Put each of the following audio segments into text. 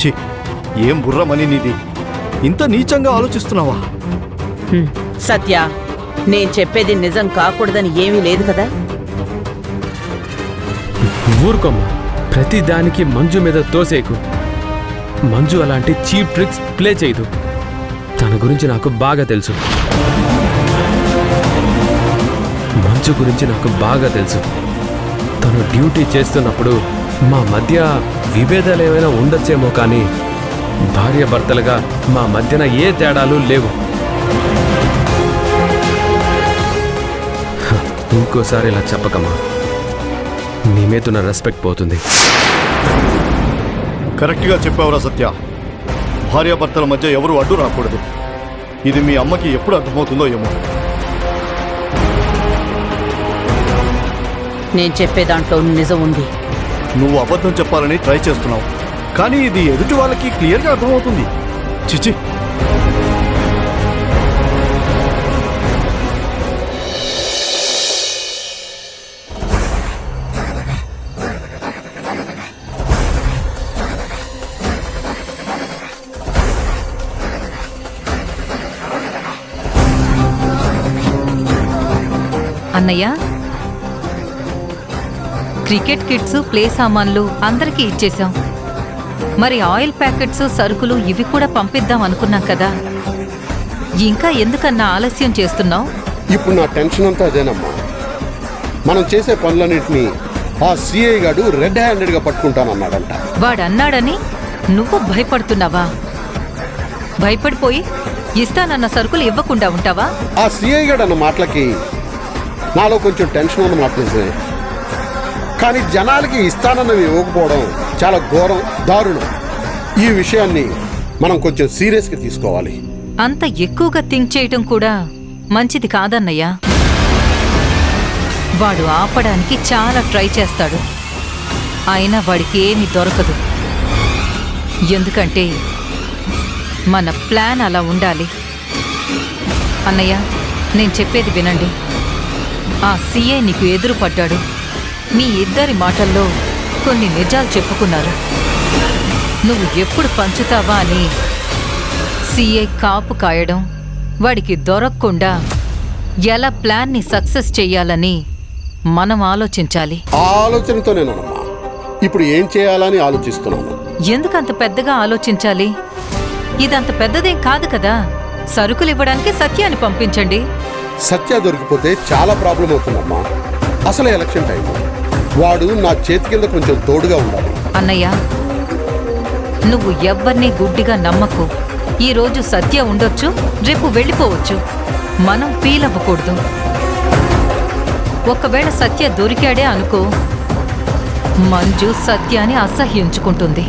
ఛీ, ఏం బుర్రమని నీది, ఇంత నీచంగా ఆలోచిస్తున్నావా? సత్య, నేను చెప్పేది నిజం కాకూడదని ఏమీ లేదు కదా. ఊరుకోమ్మా, ప్రతి దానికి మంజు మీద తోసేకు. మంజు అలాంటి చీప్ ట్రిక్స్ ప్లే చేయదు. తన గురించి నాకు బాగా తెలుసు. మంజు గురించి నాకు బాగా తెలుసు. తను డ్యూటీ చేస్తున్నప్పుడు మా మధ్య విభేదాలు ఏమైనా ఉండొచ్చేమో, కానీ భార్యాభర్తలుగా మా మధ్యన ఏ తేడాలు లేవు. ఇంకోసారి ఇలా చెప్పకమ్మా, నీ మీద ఉన్న రెస్పెక్ట్ పోతుంది. కరెక్ట్గా చెప్పావురా సత్య. భార్యాభర్తల మధ్య ఎవరు అడ్డు రాకూడదు. ఇది మీ అమ్మకి ఎప్పుడు అర్థమవుతుందో ఏమో. నేను చెప్పే దాంట్లో నిజం ఉంది. నువ్వు అబద్ధం చెప్పాలని ట్రై చేస్తున్నావు, కానీ ఇది ఎదుటి వాళ్ళకి క్లియర్గా అర్థమవుతుంది. చిచి, అన్నయ్య, క్రికెట్ కిట్స్, ప్లే సామాన్లు అందరికీ ఇచ్చేశాం. మరి ఆయిల్ ప్యాకెట్స్, సరుకులు ఇవి కూడా పంపిద్దాం అనుకున్నాం కదా. ఇంకా ఎందుకన్నా ఆలస్యం చేస్తున్నావు? ఇప్పుడు నా టెన్షన్ అంతా అదేనమ్మా. మనం చేసే పనులన్నింటినీ ఆ సిఐ గాడు రెడ్ హ్యాండెడ్గా పట్టుకుంటానన్నాడంట. వాడన్నాడని నువ్వు భయపడుతున్నావా? భయపడిపోయి ఇస్తానన్న సరుకులు ఇవ్వకుండా ఉంటావా? ఆ సిఐ గాడు అన్న మాటలకి నాలో కొంచెం టెన్షన్ ఉన్న మాట నిజమే. కానీ జనాలకి ఇస్తానన్నవి ఇవ్వకపోవడం చాలా ఘోరం, దారుణం. ఈ విషయాన్ని మనం కొంచెం సీరియస్గా తీసుకోవాలి. అంత ఎక్కువగా థింక్ చేయటం కూడా మంచిది కాదన్నయ్యా. వాడు ఆపడానికి చాలా ట్రై చేస్తాడు, అయినా వాడికి ఏమీ దొరకదు. ఎందుకంటే మన ప్లాన్ అలా ఉండాలి. అన్నయ్య, నేను చెప్పేది వినండి. ఆ సీఏ నీకు ఎదురుపడ్డాడు. మీ ఇద్దరి మాటల్లో కొన్ని నిజాలు చెప్పుకున్నారు. నువ్వు ఎప్పుడు పంచుతావా అని సీఏ కాపు కాయడం, వాడికి దొరకకుండా ఎలా ప్లాన్ని సక్సెస్ చెయ్యాలని మనం ఆలోచించాలి. ఆ ఆలోచనతోనేనమ్మా ఇప్పుడు ఏం చేయాలని ఆలోచిస్తున్నాను. ఎందుకంత పెద్దగా ఆలోచించాలి? ఇదంత పెద్దదేం కాదు కదా. సరుకులు ఇవ్వడానికి సత్యాన్ని పంపించండి. సత్య దొరికిపోతే చాలా ప్రాబ్లం అవుతుందమ్మా. అసలు ఎలక్షన్ టైం, వాడు నా చేతి కింద కొంచెం తోడుగా ఉండాలి. అన్నయ్య, నువ్వు ఎవ్వరినీ గుడ్డిగా నమ్మకు. ఈరోజు సత్య ఉండొచ్చు, రేపు వెళ్ళిపోవచ్చు. మనం ఫీల్ అవ్వకూడదు. ఒకవేళ సత్య దొరికాడే అనుకో, మంజు సత్యాన్ని అసహ్యించుకుంటుంది.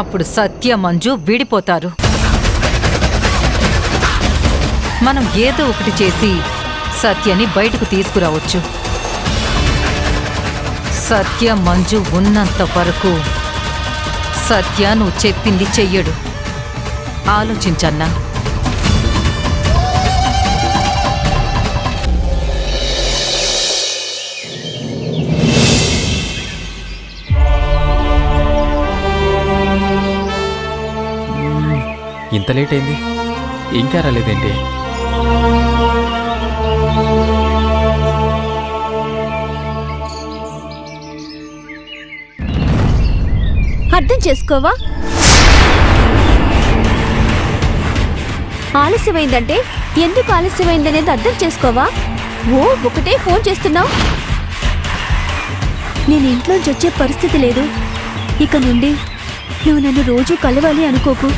అప్పుడు సత్య, మంజు విడిపోతారు. మనం ఏదో ఒకటి చేసి సత్యని బయటకు తీసుకురావచ్చు. సత్య, మంజు ఉన్నంత వరకు సత్య నువ్వు చెప్పింది చెయ్యడు. ఆలోచించన్నా. ఇంత లేట్ అయింది, ఇంకా రాలేదేంటి? అర్థం చేసుకోవా? ఆలస్యమైందంటే ఎందుకు ఆలస్యమైందనేది అర్థం చేసుకోవా? ఓ ఒకటే ఫోన్ చేస్తున్నావు. నేను ఇంట్లోంచి వచ్చే పరిస్థితి లేదు. ఇక నుండి నువ్వు నన్ను రోజు కలవాలి అనుకోకు.